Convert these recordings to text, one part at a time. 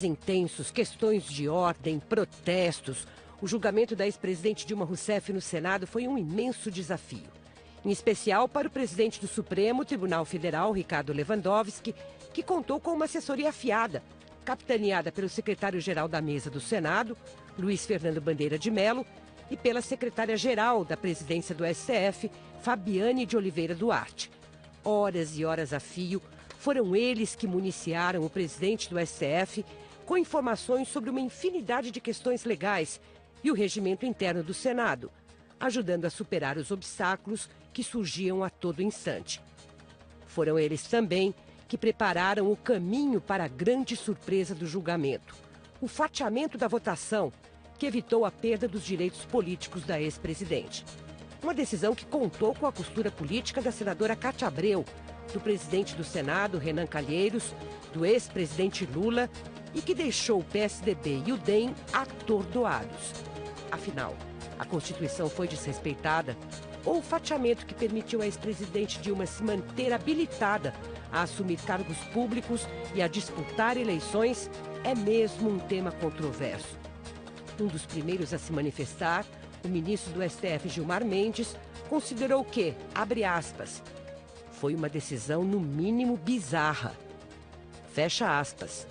Intensos, questões de ordem, protestos. O julgamento da ex-presidente Dilma Rousseff no Senado foi um imenso desafio. Em especial para o presidente do Supremo Tribunal Federal, Ricardo Lewandowski, que contou com uma assessoria afiada, capitaneada pelo secretário-geral da mesa do Senado, Luiz Fernando Bandeira de Mello, e pela secretária-geral da presidência do STF, Fabiane de Oliveira Duarte. Horas e horas a fio, foram eles que municiaram o presidente do STF com informações sobre uma infinidade de questões legais e o regimento interno do Senado, ajudando a superar os obstáculos que surgiam a todo instante. Foram eles também que prepararam o caminho para a grande surpresa do julgamento, o fatiamento da votação, que evitou a perda dos direitos políticos da ex-presidente. Uma decisão que contou com a costura política da senadora Cátia Abreu, do presidente do Senado, Renan Calheiros, do ex-presidente Lula, e que deixou o PSDB e o DEM atordoados. Afinal, a Constituição foi desrespeitada ou o fatiamento que permitiu à ex-presidente Dilma se manter habilitada a assumir cargos públicos e a disputar eleições é mesmo um tema controverso. Um dos primeiros a se manifestar, o ministro do STF, Gilmar Mendes, considerou que, abre aspas, foi uma decisão no mínimo bizarra. Fecha aspas.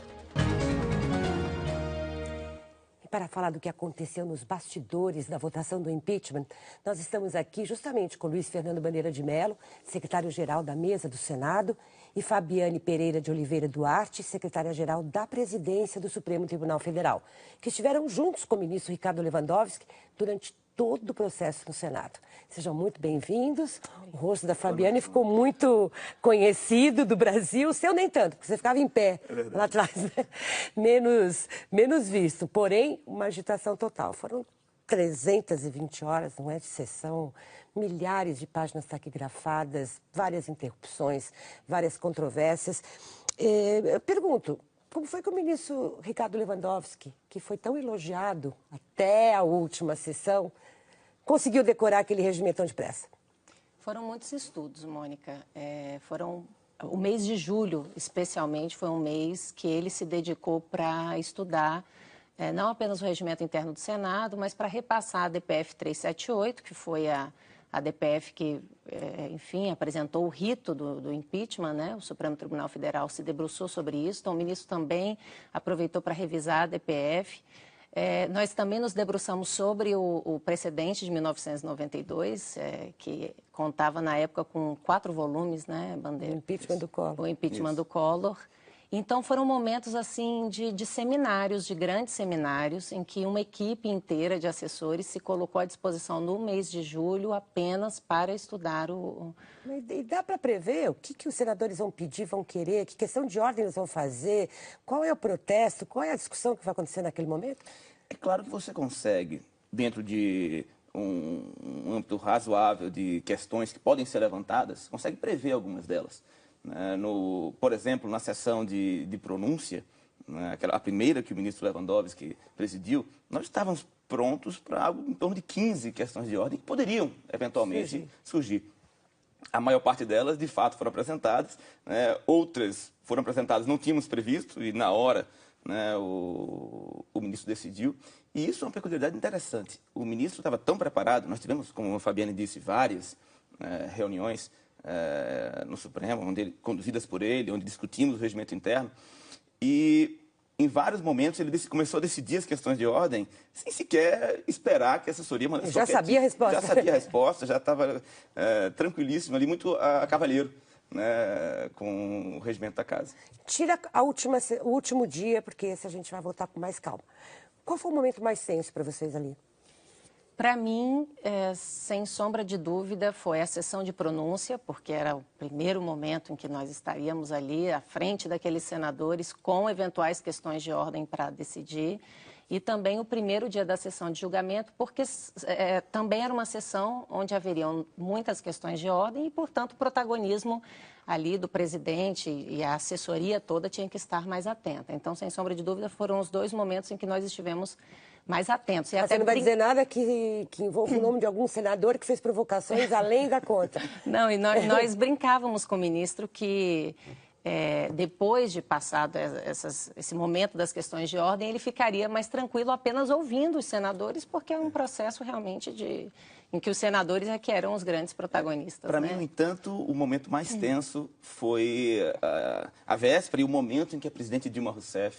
E para falar do que aconteceu nos bastidores da votação do impeachment, nós estamos aqui justamente com Luiz Fernando Bandeira de Mello, secretário-geral da mesa do Senado, e Fabiane Pereira de Oliveira Duarte, secretária-geral da presidência do Supremo Tribunal Federal, que estiveram juntos com o ministro Ricardo Lewandowski durante todo o processo no Senado. Sejam muito bem-vindos. O rosto da Fabiane ficou muito conhecido do Brasil. O seu nem tanto, porque você ficava em pé lá atrás, né? Menos visto. Porém, uma agitação total. Foram 320 horas, não é, de sessão, milhares de páginas taquigrafadas, várias interrupções, várias controvérsias. Eu pergunto, como foi que o ministro Ricardo Lewandowski, que foi tão elogiado até a última sessão, conseguiu decorar aquele regimento tão depressa? Foram muitos estudos, Mônica. O mês de julho, especialmente, foi um mês que ele se dedicou para estudar não apenas o regimento interno do Senado, mas para repassar a DPF 378, que foi a DPF que, enfim, apresentou o rito do impeachment, né? O Supremo Tribunal Federal se debruçou sobre isso, então o ministro também aproveitou para revisar a DPF. Nós também nos debruçamos sobre o precedente de 1992, que contava na época com 4 volumes, né, Bandeira? O impeachment do Collor. O impeachment do Collor. Então foram momentos assim de seminários, de grandes seminários, em que uma equipe inteira de assessores se colocou à disposição no mês de julho apenas para estudar o... E dá para prever o que os senadores vão pedir, vão querer, que questão de ordem eles vão fazer, qual é o protesto, qual é a discussão que vai acontecer naquele momento? É claro que você consegue, dentro de um âmbito razoável de questões que podem ser levantadas, consegue prever algumas delas. Por exemplo, na sessão de pronúncia, a primeira que o ministro Lewandowski presidiu, nós estávamos prontos para algo em torno de 15 questões de ordem que poderiam, eventualmente, surgir. A maior parte delas, de fato, foram apresentadas, outras foram apresentadas, não tínhamos previsto, e na hora o ministro decidiu. E isso é uma peculiaridade interessante. O ministro estava tão preparado, nós tivemos, como a Fabiane disse, várias reuniões no Supremo, conduzidas por ele, onde discutimos o regimento interno, e em vários momentos ele começou a decidir as questões de ordem sem sequer esperar que a assessoria... Já sabia a resposta. Já sabia a resposta, já estava tranquilíssimo ali, muito a cavalheiro, com o regimento da casa. Tira o último dia, porque esse a gente vai voltar com mais calma. Qual foi o momento mais tenso para vocês ali? Para mim, sem sombra de dúvida, foi a sessão de pronúncia, porque era o primeiro momento em que nós estaríamos ali à frente daqueles senadores com eventuais questões de ordem para decidir. E também o primeiro dia da sessão de julgamento, porque também era uma sessão onde haveriam muitas questões de ordem e, portanto, o protagonismo ali do presidente e a assessoria toda tinha que estar mais atenta. Então, sem sombra de dúvida, foram os 2 momentos em que nós estivemos mais atentos. Você não vai dizer nada que envolva o nome de algum senador que fez provocações além da conta. Não, e nós brincávamos com o ministro que depois de passado esse momento das questões de ordem, ele ficaria mais tranquilo apenas ouvindo os senadores, porque é um processo realmente em que os senadores é que eram os grandes protagonistas. Para mim, no entanto, o momento mais tenso foi a véspera e o momento em que a presidente Dilma Rousseff